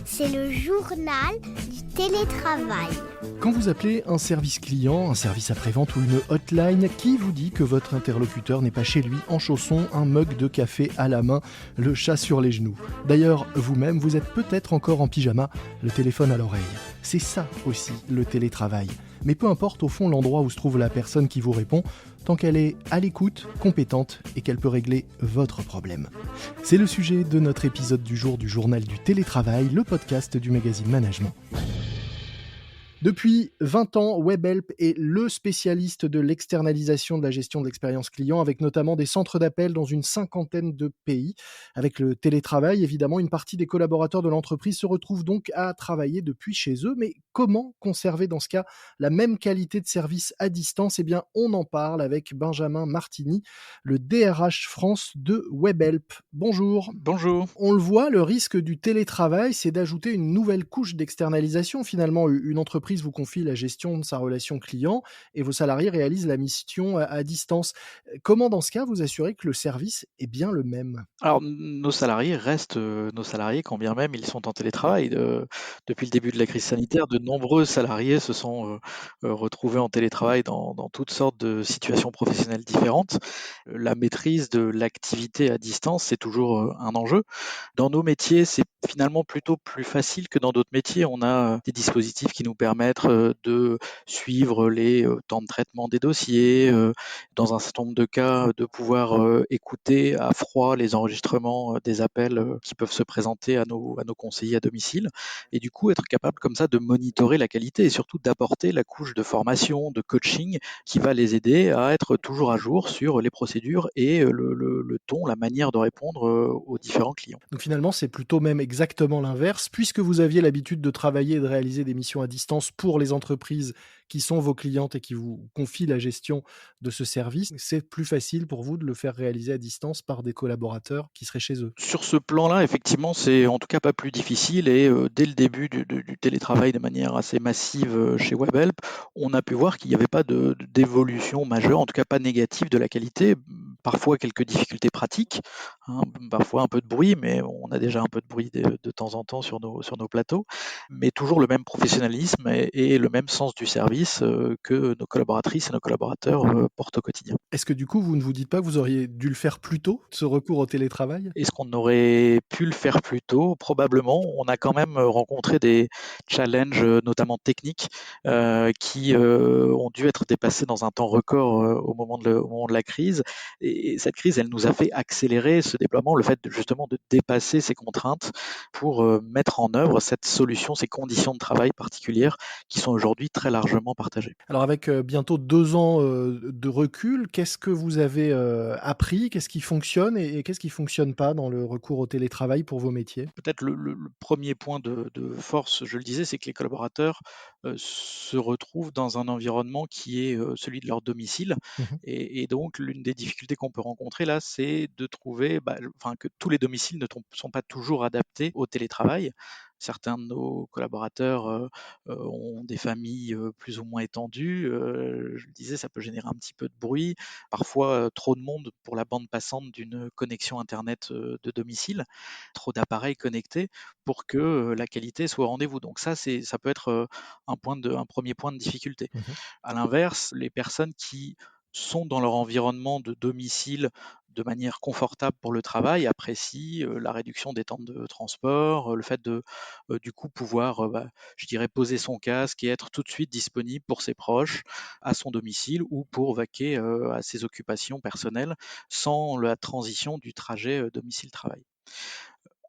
C'est le journal du télétravail. Quand vous appelez un service client, un service après-vente ou une hotline, qui vous dit que votre interlocuteur n'est pas chez lui en chaussons, un mug de café à la main, le chat sur les genoux? D'ailleurs, vous-même, vous êtes peut-être encore en pyjama, le téléphone à l'oreille. C'est ça aussi, le télétravail. Mais peu importe au fond l'endroit où se trouve la personne qui vous répond, tant qu'elle est à l'écoute, compétente et qu'elle peut régler votre problème. C'est le sujet de notre épisode du jour du journal du télétravail, le podcast du magazine Management. Depuis 20 ans, Webhelp est le spécialiste de l'externalisation de la gestion de l'expérience client, avec notamment des centres d'appel dans une 50aine de pays. Avec le télétravail, évidemment, une partie des collaborateurs de l'entreprise se retrouvent donc à travailler depuis chez eux. Mais comment conserver dans ce cas la même qualité de service à distance? Eh bien, on en parle avec Benjamin Martini, le DRH France de Webhelp. Bonjour. Bonjour. On le voit, le risque du télétravail, c'est d'ajouter une nouvelle couche d'externalisation. Finalement, une entreprise vous confie la gestion de sa relation client et vos salariés réalisent la mission à distance. Comment, dans ce cas, vous assurez que le service est bien le même? Alors, nos salariés restent nos salariés quand bien même ils sont en télétravail. Depuis le début de la crise sanitaire, de nombreux salariés se sont retrouvés en télétravail dans toutes sortes de situations professionnelles différentes. La maîtrise de l'activité à distance, c'est toujours un enjeu. Dans nos métiers, c'est finalement plutôt plus facile que dans d'autres métiers. On a des dispositifs qui nous permettent de suivre les temps de traitement des dossiers, dans un certain nombre de cas, de pouvoir écouter à froid les enregistrements des appels qui peuvent se présenter à nos conseillers à domicile, et du coup être capable comme ça de monitorer la qualité et surtout d'apporter la couche de formation, de coaching qui va les aider à être toujours à jour sur les procédures et le ton, la manière de répondre aux différents clients. Donc finalement, c'est plutôt même exactement l'inverse. Puisque vous aviez l'habitude de travailler et de réaliser des missions à distance pour les entreprises qui sont vos clientes et qui vous confient la gestion de ce service, c'est plus facile pour vous de le faire réaliser à distance par des collaborateurs qui seraient chez eux. Sur ce plan-là, effectivement, c'est en tout cas pas plus difficile et dès le début du télétravail de manière assez massive chez Webhelp, on a pu voir qu'il n'y avait pas d'évolution majeure, en tout cas pas négative de la qualité. Parfois quelques difficultés pratiques, hein, parfois un peu de bruit, mais on a déjà un peu de bruit de temps en temps sur nos plateaux, mais toujours le même professionnalisme et le même sens du service que nos collaboratrices et nos collaborateurs portent au quotidien. Est-ce que du coup, vous ne vous dites pas que vous auriez dû le faire plus tôt, ce recours au télétravail? Est-ce qu'on aurait pu le faire plus tôt? Probablement. On a quand même rencontré des challenges, notamment techniques, qui ont dû être dépassés dans un temps record au moment de la crise. Et cette crise, elle nous a fait accélérer ce déploiement, le fait justement de dépasser ces contraintes pour mettre en œuvre cette solution, ces conditions de travail particulières qui sont aujourd'hui très largement partagées. Alors avec, bientôt 2 ans, de recul, qu'est-ce que vous avez, appris? Qu'est-ce qui fonctionne et qu'est-ce qui fonctionne pas dans le recours au télétravail pour vos métiers? Peut-être le premier point de force, je le disais, c'est que les collaborateurs, se retrouvent dans un environnement qui est, celui de leur domicile, Mmh. et donc l'une des difficultés qu'on peut rencontrer là, c'est de trouver, enfin, que tous les domiciles ne sont pas toujours adaptés au télétravail. Certains de nos collaborateurs, ont des familles, plus ou moins étendues, je le disais, ça peut générer un petit peu de bruit, parfois, trop de monde pour la bande passante d'une connexion internet, de domicile, trop d'appareils connectés pour que la qualité soit au rendez-vous. Donc ça peut être un premier point de difficulté. Mmh. À l'inverse, les personnes qui sont dans leur environnement de domicile de manière confortable pour le travail apprécient la réduction des temps de transport, le fait de du coup pouvoir, je dirais, poser son casque et être tout de suite disponible pour ses proches à son domicile ou pour vaquer à ses occupations personnelles sans la transition du trajet domicile-travail.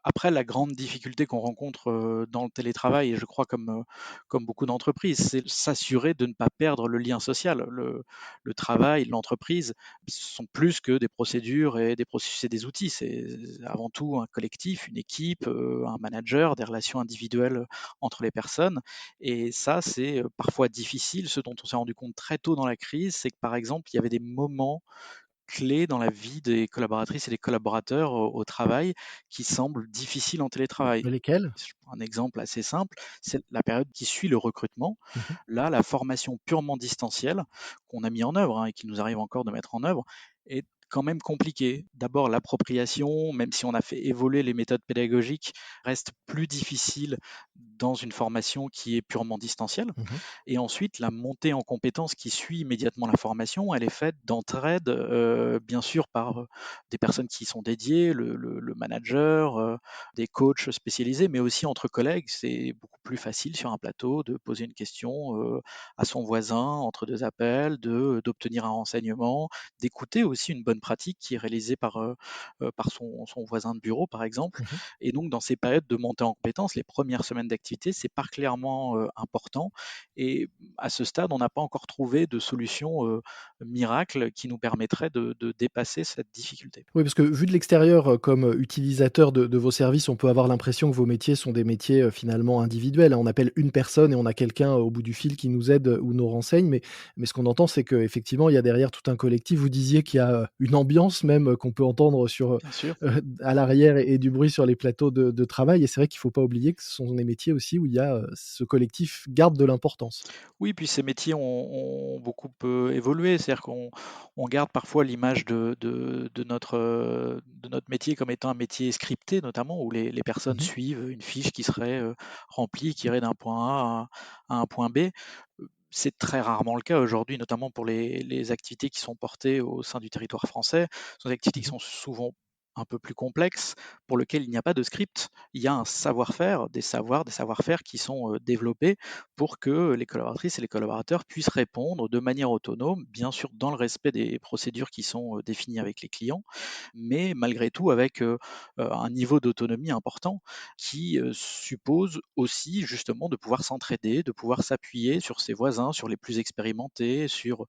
Après, la grande difficulté qu'on rencontre, dans le télétravail, et je crois comme beaucoup d'entreprises, c'est s'assurer de ne pas perdre le lien social. Le travail, l'entreprise sont plus que des procédures et des processus et des outils. C'est avant tout un collectif, une équipe, un manager, des relations individuelles entre les personnes, et ça, c'est, parfois difficile. Ce dont on s'est rendu compte très tôt dans la crise, c'est que, par exemple, il y avait des moments clés dans la vie des collaboratrices et des collaborateurs au travail qui semblent difficiles en télétravail. Lesquels? Je prends un exemple assez simple, c'est la période qui suit le recrutement. Mmh. Là, la formation purement distancielle qu'on a mis en œuvre, hein, et qui nous arrive encore de mettre en œuvre est quand même compliqué. D'abord, l'appropriation, même si on a fait évoluer les méthodes pédagogiques, reste plus difficile dans une formation qui est purement distancielle. Mmh. Et ensuite, la montée en compétences qui suit immédiatement la formation, elle est faite d'entraide, bien sûr par des personnes qui y sont dédiées, le manager, des coachs spécialisés, mais aussi entre collègues. C'est beaucoup plus facile sur un plateau de poser une question à son voisin entre deux appels, d'obtenir un renseignement, d'écouter aussi une bonne pratique qui est réalisée par son voisin de bureau, par exemple. Mmh. Et donc, dans ces périodes de montée en compétences, les premières semaines d'activité, c'est particulièrement important. Et à ce stade, on n'a pas encore trouvé de solution miracle qui nous permettrait de dépasser cette difficulté. Oui, parce que vu de l'extérieur, comme utilisateur de vos services, on peut avoir l'impression que vos métiers sont des métiers, finalement individuels, hein. On appelle une personne et on a quelqu'un au bout du fil qui nous aide, ou nous renseigne, mais ce qu'on entend, c'est qu'effectivement, il y a derrière tout un collectif. Vous disiez qu'il y a, une ambiance même, qu'on peut entendre sur, Bien sûr. à l'arrière et du bruit sur les plateaux de travail et c'est vrai qu'il ne faut pas oublier que ce sont des métiers aussi où il y a, ce collectif garde de l'importance. Oui, puis ces métiers ont beaucoup évolué. C'est-à-dire qu'on garde parfois l'image de notre métier comme étant un métier scripté, notamment, où les personnes Mmh. suivent une fiche qui serait remplie, qui irait d'un point A à un point B. C'est très rarement le cas aujourd'hui, notamment pour les activités qui sont portées au sein du territoire français. Ce sont des activités qui Mmh. sont souvent un peu plus complexes, pour lesquelles il n'y a pas de script. Il y a un savoir-faire, des savoir-faire qui sont développés pour que les collaboratrices et les collaborateurs puissent répondre de manière autonome, bien sûr dans le respect des procédures qui sont définies avec les clients, mais malgré tout avec un niveau d'autonomie important qui suppose aussi justement de pouvoir s'entraider, de pouvoir s'appuyer sur ses voisins, sur les plus expérimentés, vous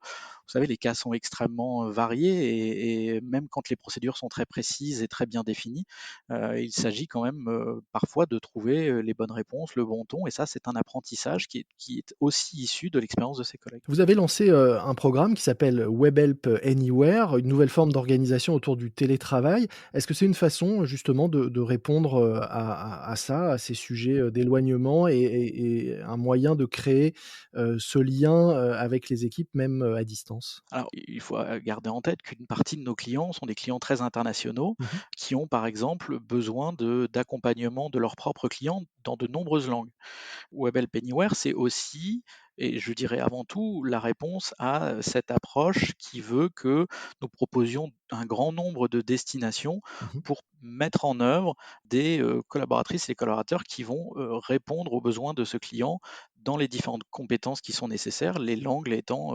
savez, les cas sont extrêmement variés et même quand les procédures sont très précises et très bien définies, il s'agit quand même parfois de trouver les bonnes réponses, le bon ton, et ça c'est un apprentissage qui est aussi issu de l'expérience de ses collègues. Vous avez lancé, un programme qui s'appelle WebHelp Anywhere, une nouvelle forme d'organisation autour du télétravail. Est-ce que c'est une façon justement de répondre, à ça, à ces sujets, d'éloignement et un moyen de créer, ce lien, avec les équipes même, à distance? Alors, il faut garder en tête qu'une partie de nos clients sont des clients très internationaux Mmh. qui ont par exemple besoin d'accompagnement de leurs propres clients dans de nombreuses langues. WebHelp Anywhere, c'est aussi, et je dirais avant tout, la réponse à cette approche qui veut que nous proposions un grand nombre de destinations Mmh. pour mettre en œuvre des collaboratrices et collaborateurs qui vont répondre aux besoins de ce client dans les différentes compétences qui sont nécessaires, les langues étant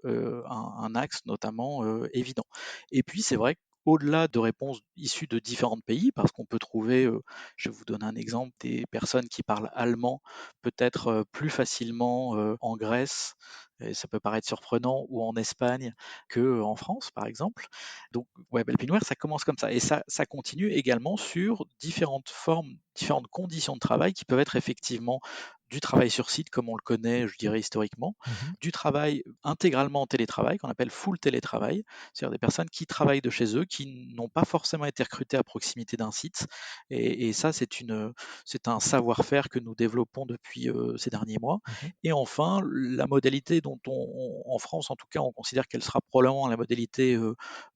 un axe notamment évident. Et puis c'est vrai au-delà de réponses issues de différents pays, parce qu'on peut trouver, je vais vous donner un exemple, des personnes qui parlent allemand peut-être plus facilement en Grèce, et ça peut paraître surprenant, ou en Espagne qu'en France, par exemple. Donc, Web Alpineware, ça commence comme ça. Et ça continue également sur différentes formes, différentes conditions de travail qui peuvent être effectivement du travail sur site, comme on le connaît, je dirais historiquement, Mmh. du travail intégralement en télétravail, qu'on appelle full télétravail, c'est-à-dire des personnes qui travaillent de chez eux, qui n'ont pas forcément été recrutées à proximité d'un site. Et ça, c'est un savoir-faire que nous développons depuis ces derniers mois. Mmh. Et enfin, la modalité dont en France, en tout cas, on considère qu'elle sera probablement la modalité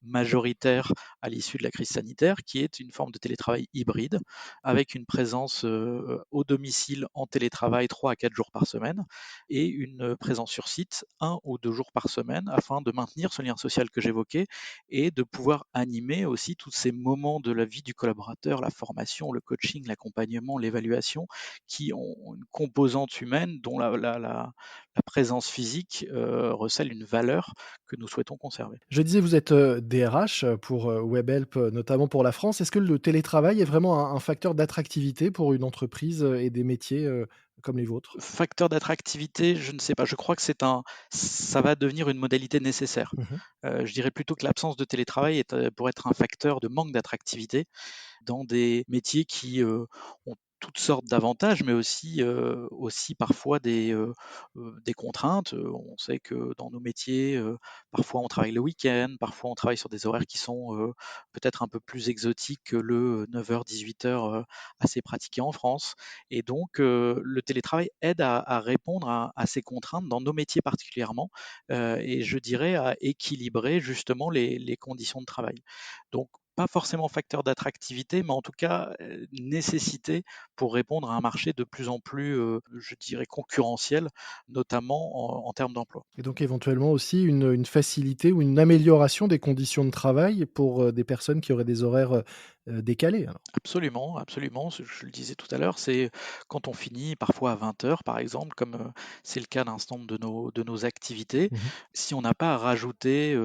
majoritaire à l'issue de la crise sanitaire, qui est une forme de télétravail hybride, avec une présence au domicile en télétravail 3 à 4 jours par semaine, et une présence sur site 1 ou 2 jours par semaine, afin de maintenir ce lien social que j'évoquais et de pouvoir animer aussi tous ces moments de la vie du collaborateur, la formation, le coaching, l'accompagnement, l'évaluation, qui ont une composante humaine dont la présence physique recèle une valeur que nous souhaitons conserver. Je disais, vous êtes, DRH, pour, WebHelp, notamment pour la France. Est-ce que le télétravail est vraiment un facteur d'attractivité pour une entreprise, et des métiers, comme les vôtres? Facteur d'attractivité, je ne sais pas. Je crois que ça va devenir une modalité nécessaire. Mmh. Je dirais plutôt que l'absence de télétravail pourrait être un facteur de manque d'attractivité dans des métiers qui ont toutes sortes d'avantages, mais aussi parfois des contraintes. On sait que dans nos métiers, parfois on travaille le week-end, parfois on travaille sur des horaires qui sont peut-être un peu plus exotiques que le 9h-18h assez pratiqué en France. Et donc, le télétravail aide à répondre à ces contraintes dans nos métiers particulièrement, et je dirais à équilibrer justement les conditions de travail. Donc, pas forcément facteur d'attractivité, mais en tout cas, nécessité pour répondre à un marché de plus en plus, je dirais concurrentiel, notamment en termes d'emploi. Et donc éventuellement aussi une facilité ou une amélioration des conditions de travail pour, des personnes qui auraient des horaires, décalés alors? Absolument, absolument, je le disais tout à l'heure, c'est quand on finit parfois à 20h par exemple, comme, c'est le cas d'un certain nombre de nos activités. Mmh. Si on n'a pas à rajouter,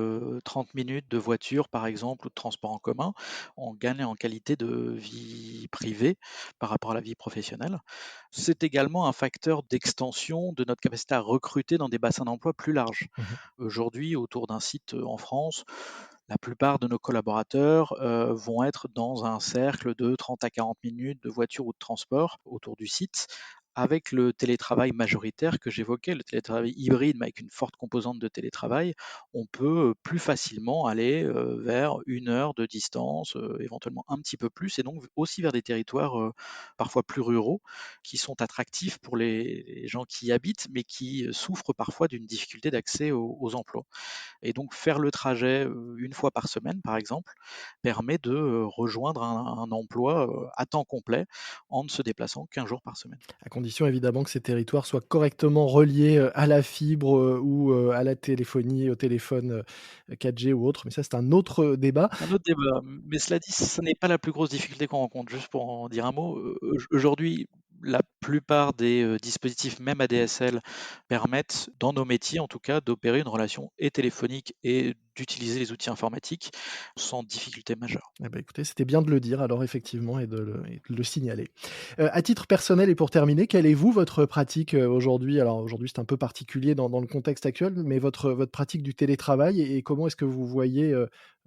30 minutes de voiture par exemple ou de transport en commun, on gagne en qualité de vie privée par rapport à la vie professionnelle. C'est également un facteur d'extension de notre capacité à recruter dans des bassins d'emploi plus larges. Mmh. Aujourd'hui, autour d'un site, en France, la plupart de nos collaborateurs, vont être dans un cercle de 30 à 40 minutes de voiture ou de transport autour du site. Avec le télétravail majoritaire que j'évoquais, le télétravail hybride, mais avec une forte composante de télétravail, on peut, plus facilement aller, vers 1 heure de distance, éventuellement un petit peu plus et donc aussi vers des territoires, parfois plus ruraux, qui sont attractifs pour les gens qui y habitent, mais qui, souffrent parfois d'une difficulté d'accès aux emplois. Et donc faire le trajet, 1 fois par semaine, par exemple, permet de, rejoindre un emploi, à temps complet en ne se déplaçant qu'1 jour par semaine. À condition évidemment que ces territoires soient correctement reliés, à la fibre, ou, à la téléphonie, au téléphone, 4G ou autre, mais ça c'est un autre, débat. Un autre débat, mais cela dit, ce n'est pas la plus grosse difficulté qu'on rencontre. Juste pour en dire un mot, aujourd'hui, la plupart des, dispositifs, même ADSL, permettent, dans nos métiers en tout cas, d'opérer une relation et téléphonique et d'utiliser les outils informatiques sans difficulté majeure. Eh bah, écoutez, c'était bien de le dire alors effectivement et de le signaler. À titre personnel et pour terminer, quelle est vous votre pratique, aujourd'hui? Alors aujourd'hui, c'est un peu particulier dans le contexte actuel, mais votre pratique du télétravail et comment est-ce que vous voyez,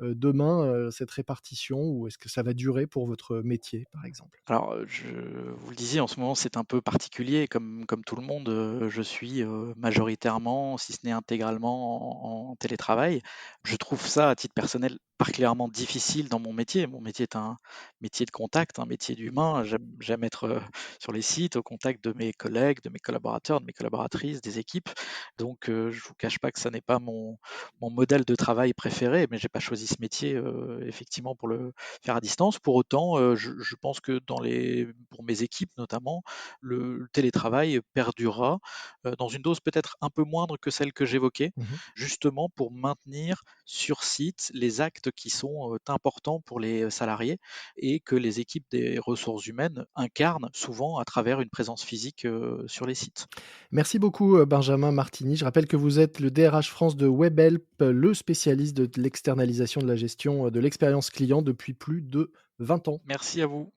demain, cette répartition ou est-ce que ça va durer pour votre métier, par exemple? Alors, je vous le disiez, en ce moment, c'est un peu particulier comme tout le monde, je suis, majoritairement, si ce n'est intégralement en télétravail. Je trouve ça, à titre personnel, particulièrement difficile dans mon métier. Mon métier est un métier de contact, un métier d'humain. J'aime être, sur les sites, au contact de mes collègues, de mes collaborateurs, de mes collaboratrices, des équipes. Donc, je vous cache pas que ça n'est pas mon modèle de travail préféré, mais j'ai pas choisi ce métier, effectivement pour le faire à distance. Pour autant, je pense que pour mes équipes notamment, le télétravail perdurera, dans une dose peut-être un peu moindre que celle que j'évoquais, Mmh. justement pour maintenir sur site les actes qui sont, importants pour les salariés et que les équipes des ressources humaines incarnent souvent à travers une présence physique, sur les sites. Merci beaucoup, Benjamin Martini. Je rappelle que vous êtes le DRH France de Webhelp, le spécialiste de l'externalisation de la gestion, de l'expérience client depuis plus de 20 ans. Merci à vous.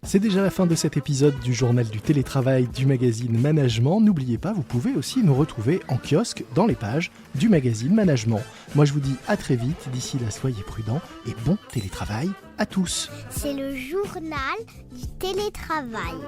C'est déjà la fin de cet épisode du journal du télétravail du magazine Management. N'oubliez pas, vous pouvez aussi nous retrouver en kiosque dans les pages du magazine Management. Moi je vous dis à très vite, d'ici là soyez prudents et bon télétravail à tous. C'est le journal du télétravail.